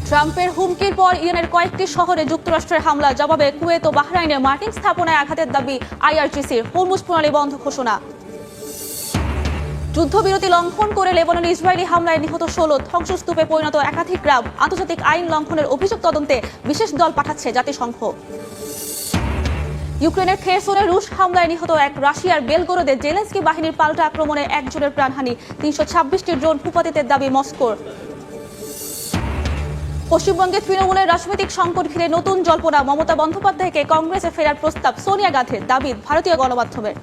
ট্রাম্পের হুমকির পর ইরানের কয়েকটি শহরে যুক্তরাষ্ট্রের হামলা জবাবে কুয়েত ও বাহরাইনে মার্কিন স্থাপনায় আঘাতের দাবি আইআরজিসির। হরমুজ প্রণালী বন্ধ ঘোষণা। যুদ্ধবিরতি লঙ্ঘন করে লেবাননে ইসরায়েলি হামলায় নিহত ১৬, ধ্বংসস্তূপে পরিণত একাধিক গ্রাম। আন্তর্জাতিক আইন লঙ্ঘনের অভিযোগ তদন্তে বিশেষ দল পাঠাচ্ছে জাতিসংঘ। ইউক্রেনের খেরসনে রুশ হামলায় নিহত এক, রাশিয়ার বেলগোরোদে জেলেনস্কি বাহিনীর পাল্টা আক্রমণে একজনের প্রাণহানি। ৩২৬টি ড্রোন ভূপাতিতের দাবি মস্কোর। পশ্চিমবঙ্গে তৃণমূলের রাজনৈতিক সংকট ঘিরে নতুন জল্পনা। মমতা বন্দ্যোপাধ্যায়কে কংগ্রেসে ফেরার প্রস্তাব সোনিয়া গান্ধীর, দাবি ভারতীয় গণমাধ্যমের।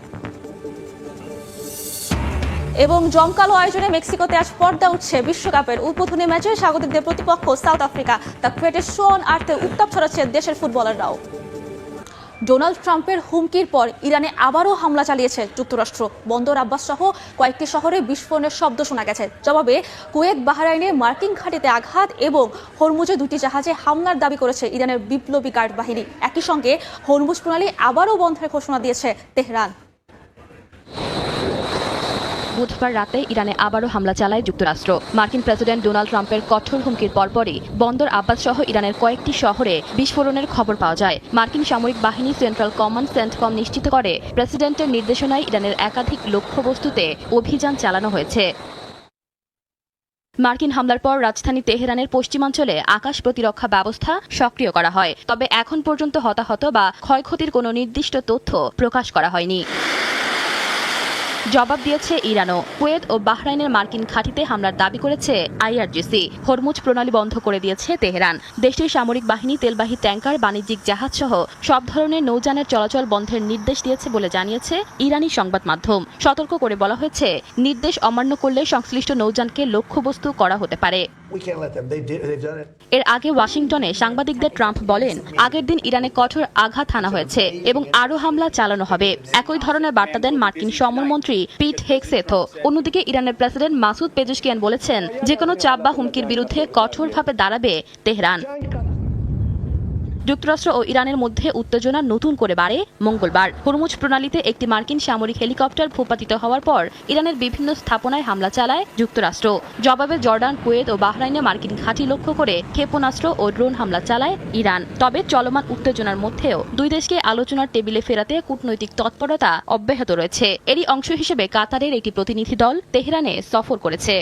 এবং জমকালো আয়োজনে মেক্সিকোতে আজ পর্দা উঠছে বিশ্বকাপের উদ্বোধনী ম্যাচে। স্বাগতিকদের প্রতিপক্ষ South Africa. The greatest show on আর্থে উত্তাপ ছড়াচ্ছে দেশের ফুটবলাররাও। ডোনাল্ড ট্রাম্পের হুমকির পর ইরানে আবারও হামলা চালিয়েছে যুক্তরাষ্ট্র। বন্দর আব্বাস সহ কয়েকটি শহরে বিস্ফোরণের শব্দ শোনা গেছে। জবাবে কুয়েত বাহরাইনে মার্কিন ঘাঁটিতে আঘাত এবং হরমুজে দুটি জাহাজে হামলার দাবি করেছে ইরানের বিপ্লবী গার্ড বাহিনী। একই সঙ্গে হরমুজ প্রণালী আবারও বন্ধের ঘোষণা দিয়েছে তেহরান। বুধবার রাতে ইরানে আবারও হামলা চালায় যুক্তরাষ্ট্র। মার্কিন প্রেসিডেন্ট ডোনাল্ড ট্রাম্পের কঠোর হুমকির পরপরই বন্দর আব্বাস সহ ইরানের কয়েকটি শহরে বিস্ফোরণের খবর পাওয়া যায়। মার্কিন সামরিক বাহিনী সেন্ট্রাল কমান্ড সেন্টকম নিশ্চিত করে, প্রেসিডেন্টের নির্দেশনায় ইরানের একাধিক লক্ষ্যবস্তুতে অভিযান চালানো হয়েছে। মার্কিন হামলার পর রাজধানী তেহরানের পশ্চিমাঞ্চলে আকাশ প্রতিরক্ষা ব্যবস্থা সক্রিয় করা হয়। তবে এখন পর্যন্ত হতাহত বা ক্ষয়ক্ষতির কোনো নির্দিষ্ট তথ্য প্রকাশ করা হয়নি। জবাব দিয়েছে ইরানও। কুয়েত ও বাহরাইনের মার্কিন ঘাঁটিতে হামলার দাবি করেছে আইআরজিসি। হরমুজ প্রণালী বন্ধ করে দিয়েছে তেহরান। দেশটির সামরিক বাহিনী তেলবাহী ট্যাঙ্কার, বাণিজ্যিক জাহাজ সহ সব ধরনের নৌযানের চলাচল বন্ধের নির্দেশ দিয়েছে বলে জানিয়েছে ইরানি সংবাদ মাধ্যম। সতর্ক করে বলা হয়েছে, নির্দেশ অমান্য করলে সংশ্লিষ্ট নৌযানকে লক্ষ্যবস্তু করা হতে পারে। এর আগে ওয়াশিংটনে সাংবাদিকদের ট্রাম্প বলেন, আগের দিন ইরানে কঠোর আঘাত হানা হয়েছে এবং আরও হামলা চালানো হবে। একই ধরনের বার্তা দেন মার্কিন সমরমন্ত্রী পিট হেগসেথও। অন্যদিকে ইরানের প্রেসিডেন্ট মাসুদ পেজেশকিয়ান বলেছেন, যে কোনো চাপ বা হুমকির বিরুদ্ধে কঠোরভাবে দাঁড়াবে তেহরান। যুক্তরাষ্ট্র ও ইরানের মধ্যে উত্তেজনা নতুন করে বাড়ে মঙ্গলবার। হরমুজ প্রণালীতে একটি মার্কিন সামরিক হেলিকপ্টার ভূপাতিত হওয়ার পর ইরানের বিভিন্ন স্থাপনায় হামলা চালায় যুক্তরাষ্ট্র। জবাবে জর্ডান, কুয়েত ও বাহরাইনে মার্কিন ঘাঁটি লক্ষ্য করে ক্ষেপণাস্ত্র ও ড্রোন হামলা চালায় ইরান। তবে চলমান উত্তেজনার মধ্যেও দুই দেশকে আলোচনার টেবিলে ফেরাতে কূটনৈতিক তৎপরতা অব্যাহত রয়েছে। এরই অংশ হিসেবে কাতারের একটি প্রতিনিধি দল তেহরানে সফর করেছে।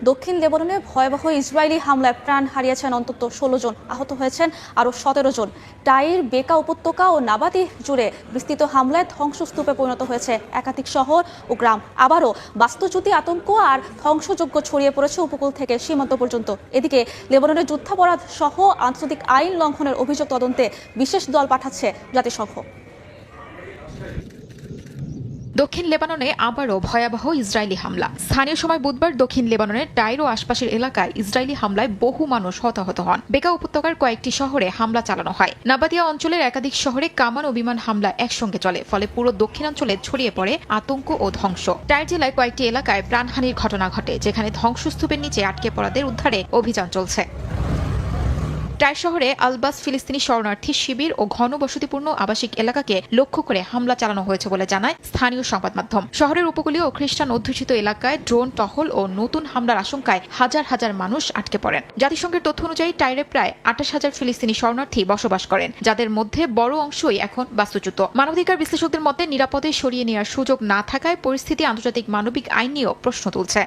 দক্ষিণ লেবাননে ভয়াবহ ইসরায়েলি হামলায় প্রাণ হারিয়েছেন অন্তত ১৬ জন, আহত হয়েছেন আরও ১৭ জন। টাইর, বেকা উপত্যকা ও নাবাতি জুড়ে বিস্তৃত হামলায় ধ্বংসস্তূপে পরিণত হয়েছে একাধিক শহর ও গ্রাম। আবারও বাস্তুচ্যুতি, আতঙ্ক আর ধ্বংসযজ্ঞ ছড়িয়ে পড়েছে উপকূল থেকে সীমান্ত পর্যন্ত। এদিকে লেবাননের যুদ্ধাপরাধ সহ আন্তর্জাতিক আইন লঙ্ঘনের অভিযোগ তদন্তে বিশেষ দল পাঠাচ্ছে জাতিসংঘ। দক্ষিণ লেবাননে আবারও ভয়াবহ ইসরায়েলি হামলা। স্থানীয় সময় বুধবার দক্ষিণ লেবাননের টাইর ও আশপাশের এলাকায় ইসরায়েলি হামলায় বহু মানুষ হতাহত হন। বেকা উপত্যকার কয়েকটি শহরে হামলা চালানো হয়। নাবাতিয়া অঞ্চলের একাধিক শহরে কামান ও বিমান হামলা একসঙ্গে চলে, ফলে পুরো দক্ষিণাঞ্চলে ছড়িয়ে পড়ে আতঙ্ক ও ধ্বংস। টাইর জেলায় কয়েকটি এলাকায় প্রাণহানির ঘটনা ঘটে, যেখানে ধ্বংসস্তূপের নিচে আটকে পড়াদের উদ্ধারে অভিযান চলছে। টাইর শহরে আলবাস ফিলিস্তিনি শরণার্থী শিবির ও ঘনবসতিপূর্ণ আবাসিক এলাকাকে লক্ষ্য করে হামলা চালানো হয়েছে বলে জানায় স্থানীয় সংবাদ মাধ্যম। শহরের উপকূলীয় ও খ্রিস্টান অধ্যুষিত এলাকায় ড্রোন টহল ও নতুন হামলার আশঙ্কায় হাজার হাজার মানুষ আটকে পড়েন। জাতিসংঘের তথ্য অনুযায়ী টাইরে প্রায় ২৮,০০০ ফিলিস্তিনি শরণার্থী বসবাস করেন, যাদের মধ্যে বড় অংশই এখন বাস্তুচ্যুত। মানবাধিকার বিশ্লেষকদের মতে, নিরাপদে সরিয়ে নেওয়ার সুযোগ না থাকায় পরিস্থিতি আন্তর্জাতিক মানবিক আইন নিয়েও প্রশ্ন তুলছে।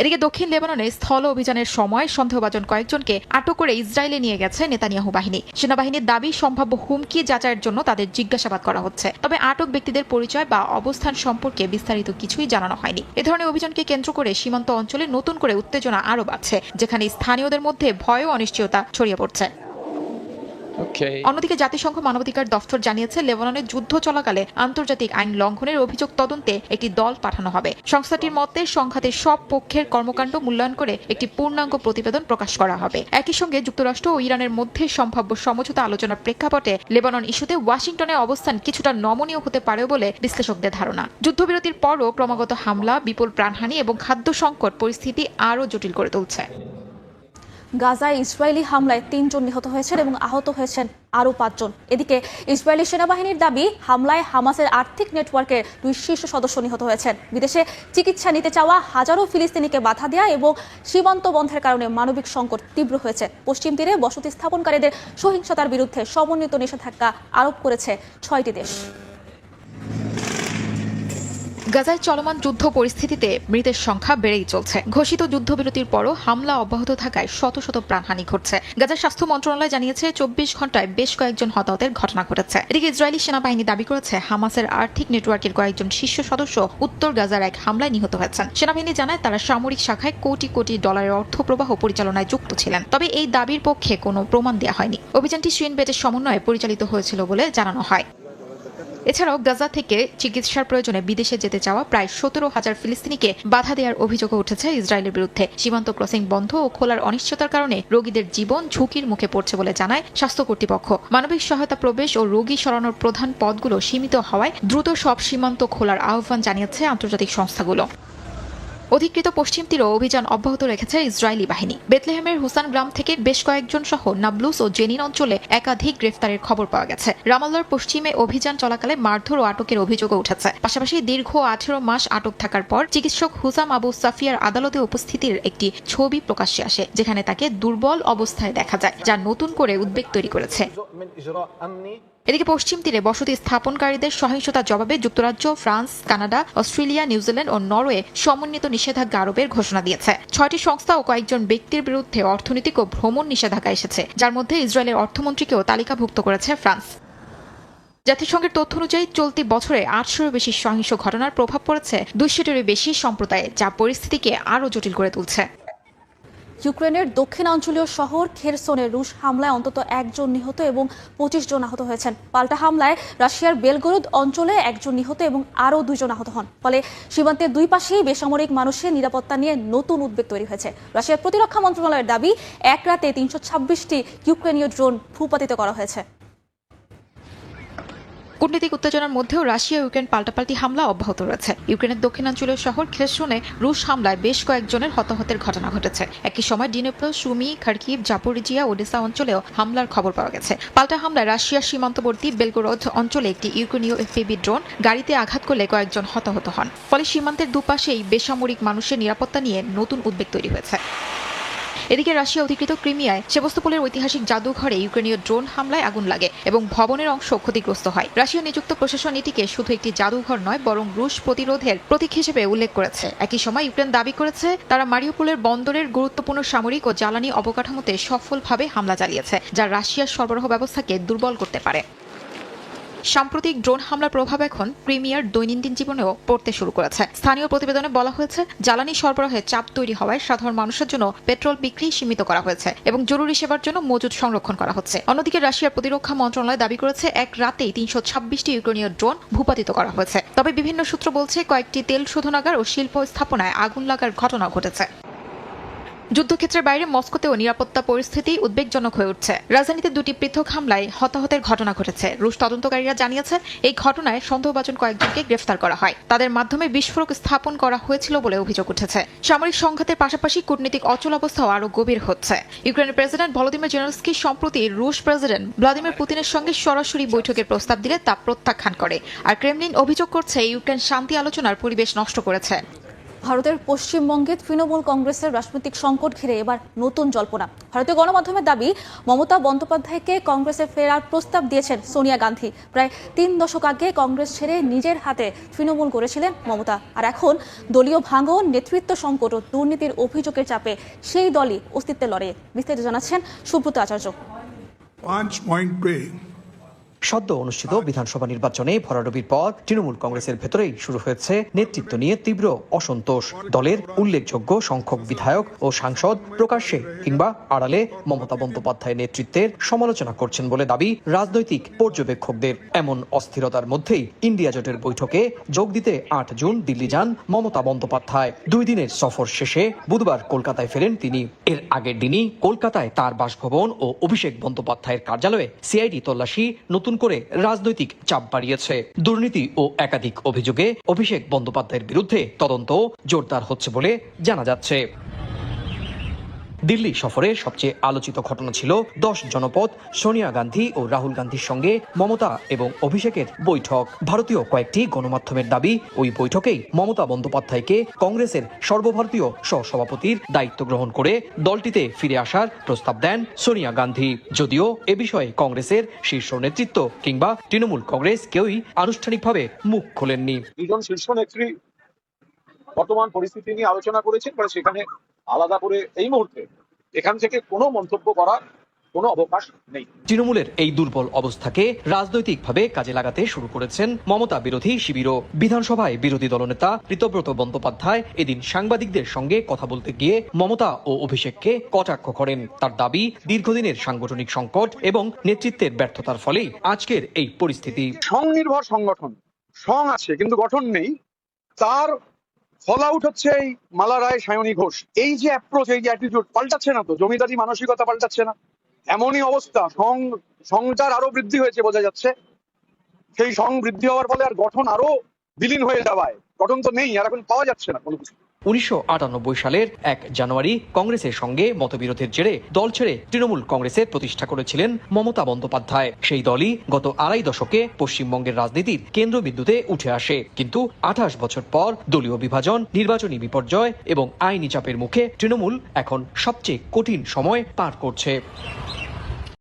এদিকে দক্ষিণ লেবাননে স্থল অভিযানের সময় সন্দেহভাজন কয়েকজনকে আটক করে ইসরায়েলে নিয়ে গেছে নেতানিয়াহু বাহিনী। সেনাবাহিনীর দাবি, সম্ভাব্য হুমকি যাচাইয়ের জন্য তাদের জিজ্ঞাসাবাদ করা হচ্ছে। তবে আটক ব্যক্তিদের পরিচয় বা অবস্থান সম্পর্কে বিস্তারিত কিছুই জানানো হয়নি। এ ধরনের অভিযানকে কেন্দ্র করে সীমান্ত অঞ্চলে নতুন করে উত্তেজনা আরও বাড়ছে, যেখানে স্থানীয়দের মধ্যে ভয় ও অনিশ্চয়তা ছড়িয়ে পড়ছে। অন্যদিকে জাতিসংঘ মানবাধিকার দফতর জানিয়েছে, লেবাননের যুদ্ধ চলাকালে আন্তর্জাতিক আইন লঙ্ঘনের অভিযোগ তদন্তে একটি দল পাঠানো হবে। সংস্থাটির মতে, সংঘাতের সব পক্ষের কর্মকাণ্ড মূল্যায়ন করে একটি পূর্ণাঙ্গ প্রতিবেদন প্রকাশ করা হবে। একই সঙ্গে যুক্তরাষ্ট্র ও ইরানের মধ্যে সম্ভাব্য সমঝোতা আলোচনার প্রেক্ষাপটে লেবানন ইস্যুতে ওয়াশিংটনের অবস্থান কিছুটা নমনীয় হতে পারে বলে বিশ্লেষকদের ধারণা। যুদ্ধবিরতির পরও ক্রমাগত হামলা, বিপুল প্রাণহানি এবং খাদ্য সংকট পরিস্থিতি আরও জটিল করে তুলছে। গাজায় ইসরায়েলি হামলায় 3 জন নিহত হয়েছেন এবং আহত হয়েছেন আরও 5 জন। এদিকে ইসরায়েলি সেনাবাহিনীর দাবি, হামলায় হামাসের আর্থিক নেটওয়ার্কের 2 শীর্ষ সদস্য নিহত হয়েছেন। বিদেশে চিকিৎসা নিতে চাওয়া হাজারো ফিলিস্তিনিকে বাধা দেওয়া এবং সীমান্ত বন্ধের কারণে মানবিক সংকট তীব্র হয়েছে। পশ্চিম তীরে বসতি স্থাপনকারীদের সহিংসতার বিরুদ্ধে সমন্বিত নিষেধাজ্ঞা আরোপ করেছে 6টি দেশ। গাজায় চলমান যুদ্ধ পরিস্থিতিতে মৃতের সংখ্যা বেড়েই চলছে। ঘোষিত যুদ্ধবিরতির পরও হামলা অব্যাহত থাকায় শত শত প্রাণহানি ঘটছে। গাজার স্বাস্থ্য মন্ত্রণালয় জানিয়েছে 24 ঘন্টায় বেশ কয়েকজন হতাহতের ঘটনা ঘটেছে। এদিকে ইসরায়েলি সেনাবাহিনী দাবি করেছে হামাসের আর্থিক নেটওয়ার্কের কয়েকজন শীর্ষ সদস্য উত্তর গাজার এক হামলায় নিহত হয়েছেন। সেনাবাহিনী জানায় তারা সামরিক শাখায় কোটি কোটি ডলারের অর্থ প্রবাহ পরিচালনায় যুক্ত ছিলেন। তবে এই দাবির পক্ষে কোনো প্রমাণ দেওয়া হয়নি। অভিযানটি শিন বেটের সমন্বয়ে পরিচালিত হয়েছিল বলে জানানো হয়। এছাড়াও গাজা থেকে চিকিৎসার প্রয়োজনে বিদেশে যেতে চাওয়া প্রায় 17,000 ফিলিস্তিনিকে বাধা দেওয়ার অভিযোগও উঠেছে ইসরায়েলের বিরুদ্ধে। সীমান্ত ক্রসিং বন্ধ ও খোলার অনিশ্চয়তার কারণে রোগীদের জীবন ঝুঁকির মুখে পড়ছে বলে জানায় স্বাস্থ্য কর্তৃপক্ষ। মানবিক সহায়তা প্রবেশ ও রোগী সরানোর প্রধান পথগুলো সীমিত হওয়ায় দ্রুত সব সীমান্ত খোলার আহ্বান জানিয়েছে আন্তর্জাতিক সংস্থাগুলো। অধিকৃত পশ্চিম তীরে অভিযান অব্যাহত রেখেছে ইসরায়েলি বাহিনী। বেথলেহেমের হুসান গ্রাম থেকে বেশ কয়েকজন সহ নাবলুস ও জেনিন অঞ্চলে একাধিক গ্রেফতারের খবর পাওয়া গেছে। রামাল্লার পশ্চিমে অভিযান চলাকালে মারধর ও আটকের অভিযোগও উঠেছে। পাশাপাশি দীর্ঘ 18 মাস আটক থাকার পর চিকিৎসক হুসাম আবু সাফিয়ার আদালতে উপস্থিতির একটি ছবি প্রকাশ্যে আসে, যেখানে তাকে দুর্বল অবস্থায় দেখা যায়, যা নতুন করে উদ্বেগ তৈরি করেছে। এদিকে পশ্চিম তীরে বসতি স্থাপনকারীদের সহিংসতার জবাবে যুক্তরাজ্য, ফ্রান্স, কানাডা, অস্ট্রেলিয়া, নিউজিল্যান্ড ও নরওয়ে সমন্বিত নিষেধাজ্ঞা আরোপের ঘোষণা দিয়েছে। 6টি সংস্থা ও কয়েকজন ব্যক্তির বিরুদ্ধে অর্থনৈতিক ও ভ্রমণ নিষেধাজ্ঞা এসেছে, যার মধ্যে ইসরায়েলের অর্থমন্ত্রীকেও তালিকাভুক্ত করেছে ফ্রান্স। জাতিসংঘের তথ্য অনুযায়ী চলতি বছরে 800-এর বেশি সহিংস ঘটনার প্রভাব পড়েছে 200-টিরও বেশি সম্প্রদায়ে, যা পরিস্থিতিকে আরও জটিল করে তুলছে। ইউক্রেনের দক্ষিণাঞ্চলীয় শহর খেরসনে রুশ হামলায় অন্তত 1 জন নিহত এবং 25 জন আহত হয়েছেন। পাল্টা হামলায় রাশিয়ার বেলগরোদ অঞ্চলে 1 জন নিহত এবং আরও 2 জন আহত হন। ফলে সীমান্তের দুই পাশেই বেসামরিক মানুষের নিরাপত্তা নিয়ে নতুন উদ্বেগ তৈরি হয়েছে। রাশিয়ার প্রতিরক্ষা মন্ত্রণালয়ের দাবি, এক রাতে 326টি ইউক্রেনীয় ড্রোন ভূপাতিত করা হয়েছে। কূটনৈতিক উত্তেজনার মধ্যেও রাশিয়া ইউক্রেন পাল্টাপাল্টি হামলা অব্যাহত রয়েছে। ইউক্রেনের দক্ষিণাঞ্চলীয় শহর খেরসনে রুশ হামলায় বেশ কয়েকজনের হতাহতের ঘটনা ঘটেছে। একই সময় ডিনেপ্রো, সুমি, খার্কিভ, জাপোরিজিয়া, ওডেসা অঞ্চলেও হামলার খবর পাওয়া গেছে। পাল্টা হামলায় রাশিয়ার সীমান্তবর্তী বেলগোরোদ অঞ্চলে একটি ইউক্রেনীয় এফপিভি ড্রোন গাড়িতে আঘাত করলে কয়েকজন হতাহত হন। ফলে সীমান্তের দুপাশেই বেসামরিক মানুষের নিরাপত্তা নিয়ে নতুন উদ্বেগ তৈরি হয়েছে। এদিকে রাশিয়া অধিকৃত ক্রিমিয়ায় সেভাস্তোপোলের ঐতিহাসিক জাদুঘরে ইউক্রেনীয় ড্রোন হামলায় আগুন লাগে এবং ভবনের অংশ ক্ষতিগ্রস্ত হয়। রাশিয়া নিযুক্ত প্রশাসন এটিকে শুধু একটি জাদুঘর নয়, বরং রুশ প্রতিরোধের প্রতীক হিসেবে উল্লেখ করেছে। একই সময় ইউক্রেন দাবি করেছে তারা মারিউপোলের বন্দরের গুরুত্বপূর্ণ সামরিক ও জ্বালানি অবকাঠামোতে সফলভাবে হামলা চালিয়েছে, যা রাশিয়ার সরবরাহ ব্যবস্থাকে দুর্বল করতে পারে। সাম্প্রতিক ড্রোন হামলার প্রভাব এখন ক্রিমিয়ার দৈনন্দিন জীবনেও পড়তে শুরু করেছে। স্থানীয় প্রতিবেদনে বলা হয়েছে, জ্বালানি সরবরাহে চাপ তৈরি হওয়ায় সাধারণ মানুষের জন্য পেট্রোল বিক্রি সীমিত করা হয়েছে এবং জরুরি সেবার জন্য মজুদ সংরক্ষণ করা হচ্ছে। অন্যদিকে রাশিয়ার প্রতিরক্ষা মন্ত্রণালয় দাবি করেছে, এক রাতেই 326টি ইউক্রেনীয় ড্রোন ভূপাতিত করা হয়েছে। তবে বিভিন্ন সূত্র বলছে কয়েকটি তেল শোধনাগার ও শিল্প স্থাপনায় আগুন লাগার ঘটনা ঘটেছে। যুদ্ধক্ষেত্রের বাইরে মস্কোতেও নিরাপত্তা পরিস্থিতি উদ্বেগজনক হয়ে উঠছে। রাজধানীতে 2টি পৃথক হামলায় হতাহতের ঘটনা ঘটেছে। রুশ তদন্তকারীরা জানিয়েছে, এই ঘটনায় সন্দেহভাজন কয়েকজনকে গ্রেফতার করা হয়। তাদের মাধ্যমে বিস্ফোরক স্থাপন করা হয়েছিল বলে অভিযোগ উঠেছে। সামরিক সংঘাতের পাশাপাশি কূটনৈতিক অচলাবস্থাও আরও গভীর হচ্ছে। ইউক্রেনের প্রেসিডেন্ট ভলোদিমির জেলেনস্কি সম্প্রতি রুশ প্রেসিডেন্ট ভ্লাদিমির পুতিনের সঙ্গে সরাসরি বৈঠকের প্রস্তাব দিলে তা প্রত্যাখ্যান করে। আর ক্রেমলিন অভিযোগ করছে, ইউক্রেন শান্তি আলোচনার পরিবেশ নষ্ট করেছে। ভারতের পশ্চিমবঙ্গে তৃণমূল কংগ্রেসের রাজনৈতিক সংকট ঘিরে এবার নতুন জল্পনা। ভারতীয় গণমাধ্যমের দাবি, মমতা বন্দ্যোপাধ্যায়কে কংগ্রেসে ফেরার প্রস্তাব দিয়েছেন সোনিয়া গান্ধী। প্রায় 3 দশক আগে কংগ্রেস ছেড়ে নিজের হাতে তৃণমূল গড়েছিলেন মমতা। আর এখন দলীয় ভাঙন, নেতৃত্ব সংকট ও দুর্নীতির অভিযোগের চাপে সেই দলই অস্তিত্বের লড়াইয়ে। বিস্তারিত জানাচ্ছেন সুব্রত আচার্য। 5 পয়েন্ট पे সদ্য অনুষ্ঠিত বিধানসভা নির্বাচনে ভরাডুবির পর তৃণমূল কংগ্রেসের ভেতরেই শুরু হয়েছে নেতৃত্ব নিয়ে তীব্র অসন্তোষ। দলের উল্লেখযোগ্য সংখ্যক বিধায়ক ও সাংসদ প্রকাশ্যে কিংবা আড়ালে মমতা বন্দ্যোপাধ্যায়ের নেতৃত্বের সমালোচনা করছেন বলে দাবি রাজনৈতিক পর্যবেক্ষকদের। এমন অস্থিরতার মধ্যেই ইন্ডিয়া জোটের বৈঠকে যোগ দিতে 8 জুন দিল্লি যান মমতা বন্দ্যোপাধ্যায়। 2 দিনের সফর শেষে বুধবার কলকাতায় ফেরেন তিনি। এর আগের দিনই কলকাতায় তার বাসভবন ও অভিষেক বন্দ্যোপাধ্যায়ের কার্যালয়ে সিআইডি তল্লাশি নতুন করে রাজনৈতিক চাপ বাড়িয়েছে। দুর্নীতি ও একাধিক অভিযোগে অভিষেক বন্দ্যোপাধ্যায়ের বিরুদ্ধে তদন্ত জোরদার হচ্ছে বলে জানা যাচ্ছে। দিল্লি সফরে সবচেয়ে আলোচিত ঘটনা ছিল 10 জনপদ সোনিয়া গান্ধী ও রাহুল গান্ধীর সঙ্গে মমতা এবং অভিষেকের বৈঠক। ভারতীয় কয়েকটি গণমাধ্যমের দাবি, ওই বৈঠকেই মমতা বন্দ্যোপাধ্যায়কে কংগ্রেসের সর্বভারতীয় সহসভাপতির দায়িত্ব গ্রহণ করে দলটিতে ফিরে আসার প্রস্তাব দেন সোনিয়া গান্ধী। যদিও এ বিষয়ে কংগ্রেসের শীর্ষ নেতৃত্ব কিংবা তৃণমূল কংগ্রেস কেউই আনুষ্ঠানিকভাবে মুখ খোলেননি। দুজন শীর্ষ নেত্রী বর্তমান পরিস্থিতি নিয়ে আলোচনা করেছেন, সেখানে আলাদা করে এই মুহূর্তে এখান থেকে কোনো মন্তব্য করার কোনো অবকাশ নেই। তৃণমূলের এই দুর্বল অবস্থাকে রাজনৈতিকভাবে কাজে লাগাতে শুরু করেছেন মমতা বিরোধী শিবিরও। বিধানসভায় বিরোধী দলনেতা ঋতব্রত বন্দ্যোপাধ্যায় এদিন সাংবাদিকদের সঙ্গে কথা বলতে গিয়ে মমতা ও অভিষেককে কটাক্ষ করেন। তার দাবি, দীর্ঘদিনের সাংগঠনিক সংকট এবং নেতৃত্বের ব্যর্থতার ফলেই আজকের এই পরিস্থিতি। সংনির্ভর সংগঠন, সং আছে কিন্তু গঠন নেই, তার ফল আউট হচ্ছে এই মালা রায়, সায়নী ঘোষ। এই যে অ্যাপ্রোচ, এই যে অ্যাটিটিউড পাল্টাচ্ছে না, তো জমিদারি মানসিকতা পাল্টাচ্ছে না। এমনই অবস্থা, সংচার আরো বৃদ্ধি হয়েছে বোঝা যাচ্ছে। সেই সং বৃদ্ধি হওয়ার ফলে আর গঠন আরো বিলীন হয়ে যাওয়ায়, গঠন তো নেই আর এখন পাওয়া যাচ্ছে না কোনো কিছু। 1998 সালের 1 জানুয়ারি কংগ্রেসের সঙ্গে মতবিরোধের জেরে দল ছেড়ে তৃণমূল কংগ্রেসের প্রতিষ্ঠা করেছিলেন মমতা বন্দ্যোপাধ্যায়। সেই দলই গত আড়াই দশকে পশ্চিমবঙ্গের রাজনীতির কেন্দ্রবিন্দুতে উঠে আসে। কিন্তু 28 বছর পর দলীয় বিভাজন, নির্বাচনী বিপর্যয় এবং আইনি চাপের মুখে তৃণমূল এখন সবচেয়ে কঠিন সময় পার করছে।